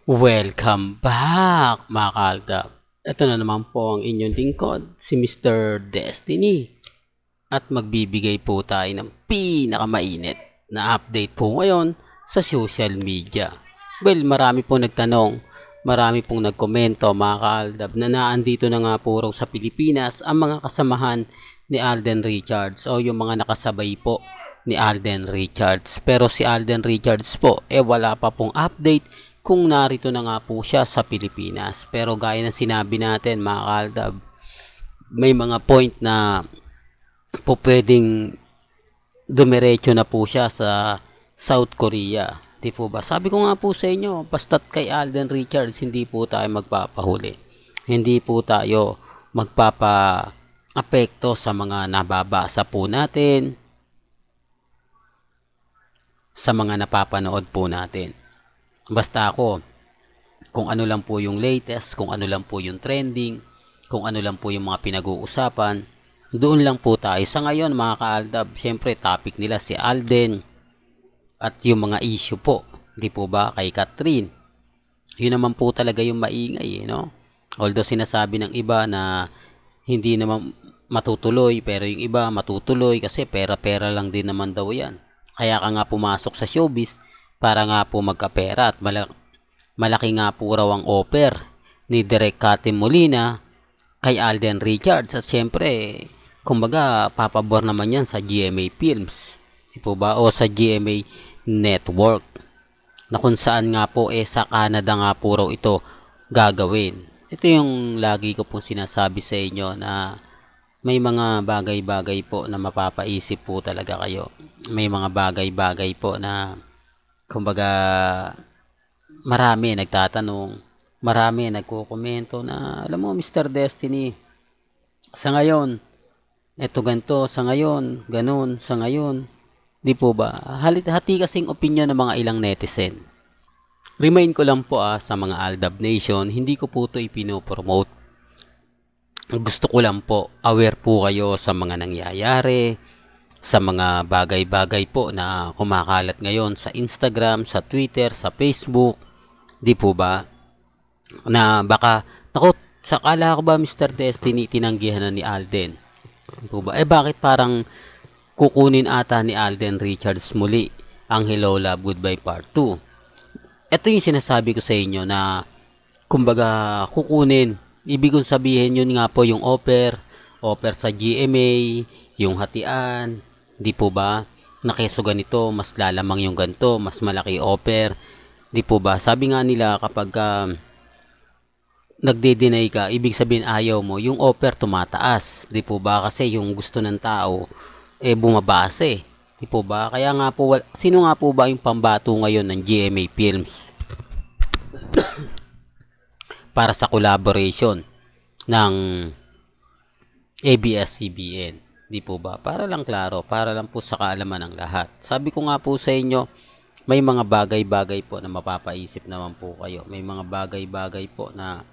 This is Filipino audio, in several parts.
Welcome back mga kaaldab. Ito na naman po ang inyong lingkod, si Mr. Destiny. At magbibigay po tayo ng pinakamainit na update po ngayon sa social media. Well, marami po nagtanong, marami pong nagkomento mga kaaldab na naandito na nga po raw sa Pilipinas ang mga kasamahan ni Alden Richards o yung mga nakasabay po ni Alden Richards. Pero si Alden Richards po, wala pa pong update kung narito na nga po siya sa Pilipinas. Pero gaya ng sinabi natin mga kaaldab, may mga point na po pwedeng dumiretso na po siya sa South Korea. Di po ba? Sabi ko nga po sa inyo, basta't kay Alden Richards, hindi po tayo magpapahuli. Hindi po tayo magpapa-apekto sa mga nababasa po natin, sa mga napapanood po natin. Basta ako, kung ano lang po yung latest, kung ano lang po yung trending, kung ano lang po yung mga pinag-uusapan, doon lang po tayo. Sa ngayon mga kaaldab, syempre topic nila si Alden at yung mga issue po, di po ba, kay Catherine. Yun naman po talaga yung maingay, no? Although sinasabi ng iba na hindi naman matutuloy, pero yung iba matutuloy kasi pera-pera lang din naman daw yan. Kaya ka nga pumasok sa showbiz para nga po magkapera at malaki nga po raw ang offer ni Direk Cathy Molina kay Alden Richards. At syempre, kumbaga, papabor naman yan sa GMA Films, di po ba? O sa GMA Network, na kung saan nga po sa Canada nga po raw ito gagawin. Ito yung lagi ko pong sinasabi sa inyo na may mga bagay-bagay po na mapapaisip po talaga kayo. May mga bagay-bagay po na kumbaga, marami nagtatanong, marami nagko-komento na, alam mo, Mr. Destiny, sa ngayon, eto ganito, sa ngayon, ganun, sa ngayon, di po ba? Hati kasing opinion ng mga ilang netizen. Remind ko lang po sa mga Aldab Nation, hindi ko po ito ipinopromote. Gusto ko lang po, aware po kayo sa mga nangyayari, sa mga bagay-bagay po na kumakalat ngayon sa Instagram, sa Twitter, sa Facebook, di po ba? Na baka, naku, sakala ko ba Mr. Destiny tinanggihan na ni Alden? Di po ba? Bakit parang kukunin ata ni Alden Richards muli ang Hello Love Goodbye Part 2? Ito yung sinasabi ko sa inyo na kumbaga kukunin. Ibig kong sabihin yun nga po yung offer sa GMA, yung hatian, di po ba? Na keso ganito, mas lalamang yung ganito, mas malaki offer. Di po ba? Sabi nga nila kapag nagde-deny ka, ibig sabihin ayaw mo, yung offer tumataas. Di po ba? Kasi yung gusto ng tao, bumabase. Di po ba? Kaya nga po, sino nga po ba yung pambato ngayon ng GMA Films? Para sa collaboration ng ABS-CBN. Di po ba? Para lang klaro, para lang po sa kaalaman ng lahat. Sabi ko nga po sa inyo, may mga bagay-bagay po na mapapaisip naman po kayo. May mga bagay-bagay po na,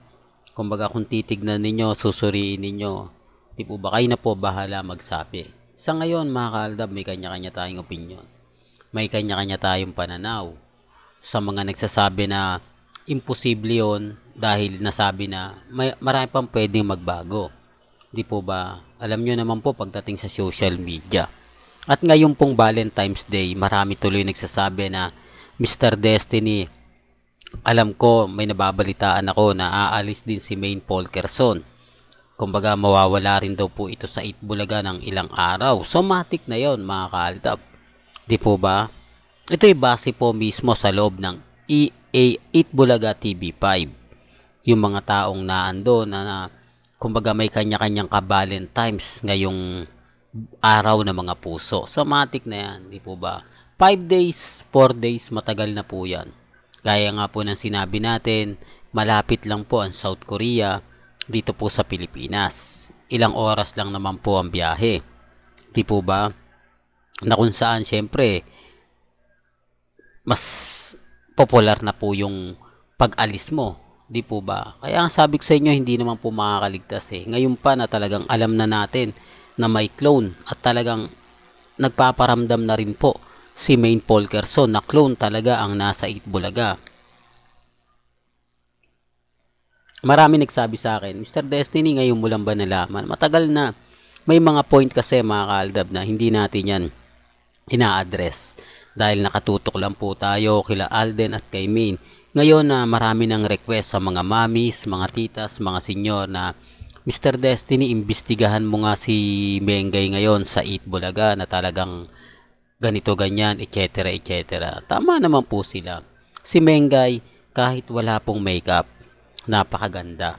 kumbaga kung titignan ninyo, susuriin ninyo, di po ba? Kayo na po bahala magsabi. Sa ngayon, mga kaaldab, may kanya-kanya tayong opinion. May kanya-kanya tayong pananaw. Sa mga nagsasabi na imposible yun dahil nasabi na marami pang pwedeng magbago. Di po ba? Alam nyo naman po pagdating sa social media. At ngayon pong Valentine's Day, marami tuloy nagsasabi na, Mr. Destiny, alam ko may nababalitaan ako na aalis din si Maine Polkerson. Kumbaga mawawala rin daw po ito sa Itbulaga ng ilang araw. So matik na yon mga kaaldab. Di po ba? Ito'y base po mismo sa loob ng Itbulaga TV5. Yung mga taong naando na kumbaga may kanya-kanyang ka-Valentine's ngayong araw ng mga puso. So matik na yan, di po ba? 5 days, 4 days, matagal na po yan. Gaya nga po ng sinabi natin, malapit lang po ang South Korea dito po sa Pilipinas. Ilang oras lang naman po ang biyahe. Di po ba? Na kung saan, syempre, mas popular na po yung pag-alis mo. Di po ba? Kaya ang sabi ko sa inyo, hindi naman po makakaligtas Ngayon pa na talagang alam na natin na may clone at talagang nagpaparamdam na rin po si Maine Polkerson na clone talaga ang nasa Itbulaga. Marami nagsabi sa akin, Mr. Destiny, ngayon mo lang ba nalaman? Matagal na. May mga point kasi mga kaaldab na hindi natin yan ina-address. Dahil nakatutok lang po tayo kila Alden at kay Main. Ngayon na marami ng request sa mga mamis, mga titas, mga senyor na Mr. Destiny, imbestigahan mo nga si Mengay ngayon sa Eat Bulaga na talagang ganito ganyan, etc. etc. Tama naman po sila. Si Mengay, kahit wala pong makeup, napakaganda.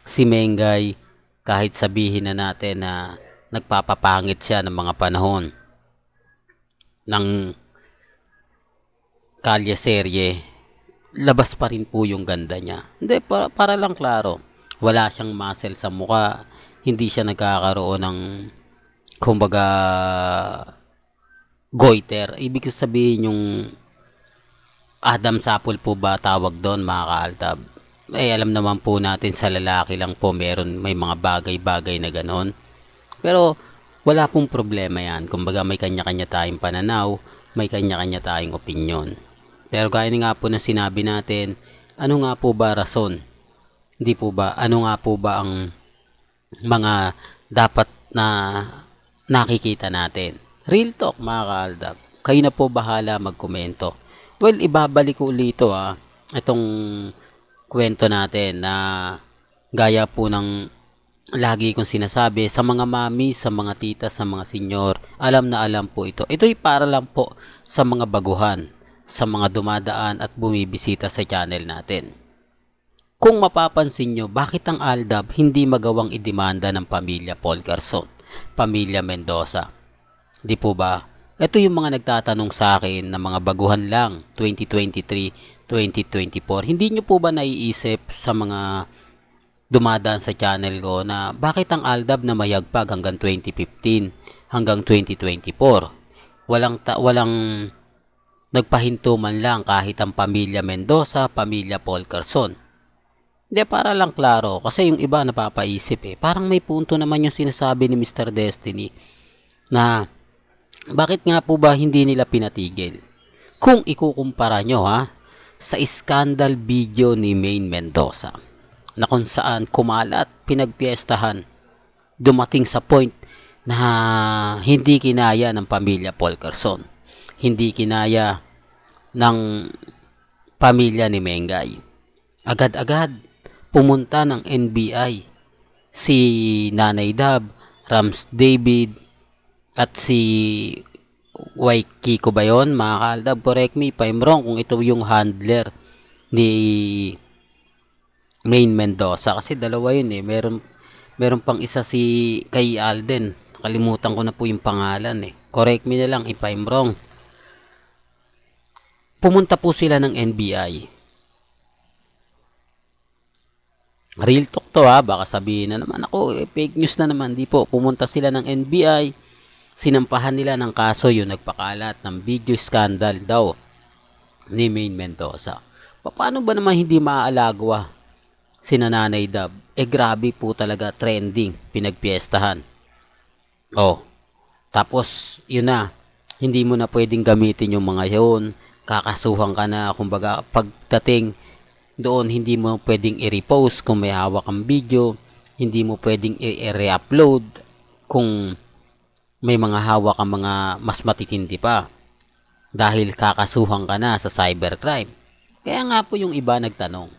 Si Mengay, kahit sabihin na natin na nagpapapangit siya ng mga panahon ng kalye serye, labas pa rin po yung ganda niya. Hindi, para lang klaro, wala siyang muscle sa mukha, hindi siya nagkakaroon ng kumbaga goiter. Ibig sabihin yung Adam Sapol po ba tawag doon mga kaaltab? Alam naman po natin sa lalaki lang po may mga bagay-bagay na ganon. Pero wala pong problema yan. Kumbaga may kanya-kanya tayong pananaw, may kanya-kanya tayong opinyon. Pero gaya nga po na sinabi natin, ano nga po ba rason? Hindi po ba? Ano nga po ba ang mga dapat na nakikita natin? Real talk mga kaaldab. Kayo na po bahala magkomento. Well, ibabalik ko ulit ito itong kwento natin na gaya po ng lagi kong sinasabi sa mga mami, sa mga tita, sa mga senyor, alam na alam po ito. Ito'y para lang po sa mga baguhan, sa mga dumadaan at bumibisita sa channel natin. Kung mapapansin nyo, bakit ang Aldab hindi magawang idemanda ng pamilya Paul Garson, pamilya Mendoza? Di po ba? Ito yung mga nagtatanong sa akin na mga baguhan lang, 2023, 2024. Hindi nyo po ba naiisip sa mga dumadaan sa channel ko na bakit ang Aldab na mayagpag hanggang 2015 hanggang 2024? Walang nagpahinto man lang kahit ang pamilya Mendoza, pamilya Paul Garson. Hindi, para lang klaro, kasi yung iba napapaisip parang may punto naman yung sinasabi ni Mr. Destiny na bakit nga po ba hindi nila pinatigil? Kung ikukumpara nyo sa scandal video ni Main Mendoza na kung saan kumalat, pinagpiestahan, dumating sa point na hindi kinaya ng pamilya Paul Garson, hindi kinaya ng pamilya ni Mengay. Agad-agad pumunta ng NBI si Nanay Dab, Rams David at si Kiko ba yun? Mga kaaldab, correct me if I'm wrong kung ito yung handler ni Main Mendoza, kasi dalawa yun meron pang isa si kay Alden, kalimutan ko na po yung pangalan correct me na lang if I'm wrong. Pumunta po sila ng NBI. Real talk to baka sabihin na naman ako fake news na naman. Di po, pumunta sila ng NBI, sinampahan nila ng kaso yung nagpakalat ng video scandal daw ni Main Mendoza. Paano ba naman hindi maaalagwa si Nanay Dab? Grabe po talaga, trending, pinagpiestahan. Tapos yun na, hindi mo na pwedeng gamitin yung mga yun, kakasuhan ka na, kumbaga pagdating doon hindi mo pwedeng i-repost kung may hawak ang video, hindi mo pwedeng i-re-upload kung may mga hawak ang mga mas matitindi pa dahil kakasuhan ka na sa cybercrime. Kaya nga po yung iba nagtanong,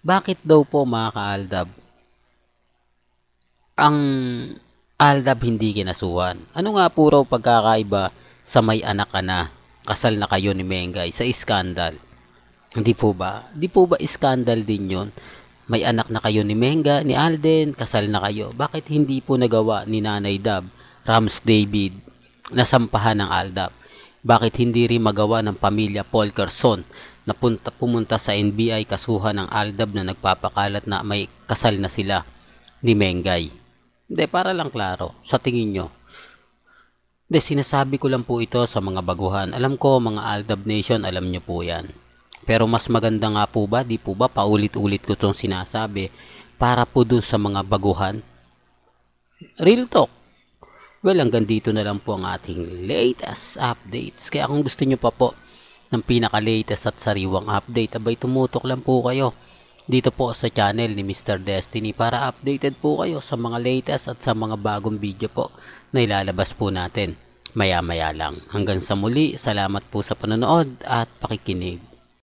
bakit daw po mga kaaldab ang Aldab hindi kinasuhan? Ano nga po raw pagkakaiba sa may anak ka na, kasal na kayo ni Mengay sa iskandal? Hindi po ba? Di po ba iskandal din yon? May anak na kayo ni Menga, ni Alden, kasal na kayo. Bakit hindi po nagawa ni Nanay Dab, Rams David, na sampahan ng Aldab? Bakit hindi rin magawa ng pamilya Paul Garson na pumunta sa NBI kasuhan ng Aldab na nagpapakalat na may kasal na sila ni Mengay? Hindi, para lang klaro, sa tingin nyo. Hindi, sinasabi ko lang po ito sa mga baguhan. Alam ko, mga Aldab Nation, alam nyo po yan. Pero mas maganda nga po ba, di po ba, paulit-ulit ko itong sinasabi para po dun sa mga baguhan? Real talk. Well, hanggang dito na lang po ang ating latest updates. Kaya kung gusto nyo pa po ng pinaka-latest at sariwang update, abay tumutok lang po kayo dito po sa channel ni Mr. Destiny para updated po kayo sa mga latest at sa mga bagong video po na ilalabas po natin maya maya lang. Hanggang sa muli, salamat po sa panonood at pakikinig.